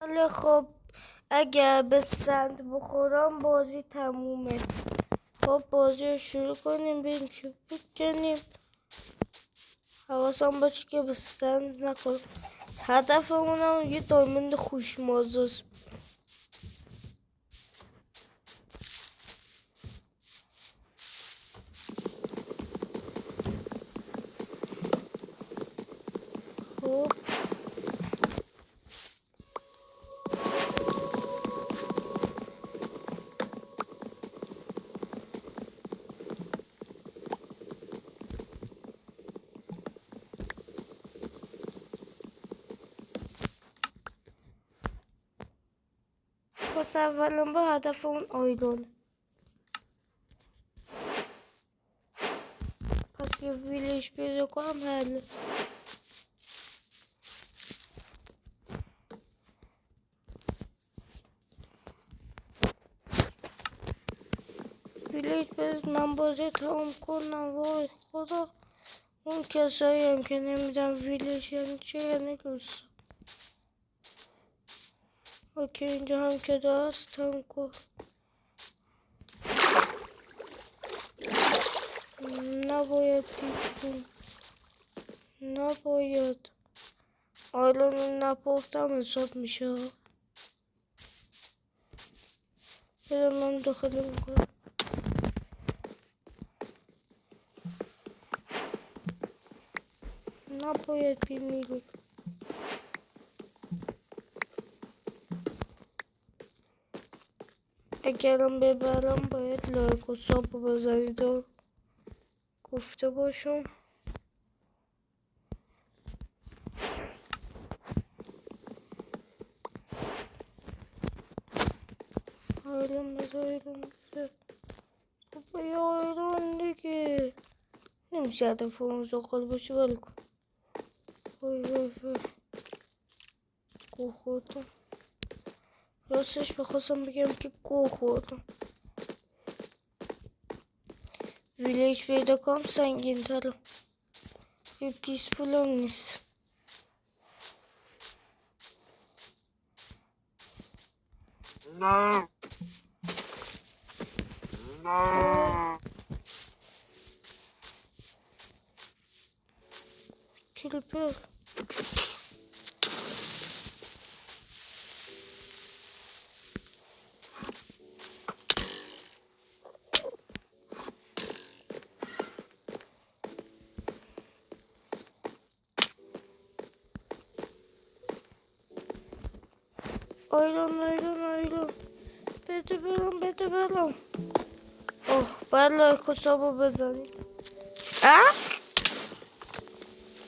ولی خب اگر به سند بخورم بازی تمومه. خب بازی رو شروع کنیم، بریم چوب بکنیم. حواسم باشه که به سند نخورم. هدفمون هم یه دایموند خوشمزه است. خب پس اولین با هدف اون آیلون. پس یه ویلیج پیدا کنم حله. ویلیج پیدا من بازی تمام کنم. وای خدا، اون کسایی هم که نمیدن ویلیج یعنی چه یعنی دوست. اوکی اینجا هم که دست تمام کن. نباید دیدیم، نباید آیلون نپختم حساب میشه. بذار من داخل میکنم. نباید بیمیریم. اگرم ببرم باید لایک و ساب بزنید و گفته باشم. آیلون بذار خب یا آیلون دیگه نمیشه هدف اون زاخل باشه. ولی کن وای وای وای گو خوردم. راستش بخواستم بگم که گو خوردم. ویلیج پیدا کنم سنگین تره. یه پیسفول هم نیست. کلیپر آیلون بده برم. اوه باید لایک و سابو بزنید.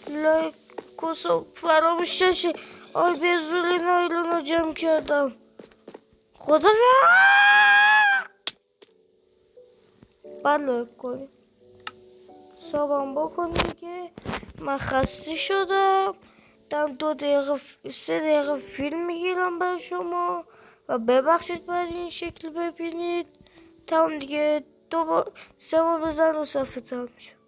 لایک و ساب فراموش نشه. آی بزرین آیلون رو جمع کردم. خدا باید لایک کنیم، سابم بکنیم که من خسته شدم. دم 3 دقیقه فیلم میگیرم برای شما و ببخشید باید این شکل ببینید. تمام دیگه 2 بار 3 بار بزن و صفحه تمام شد.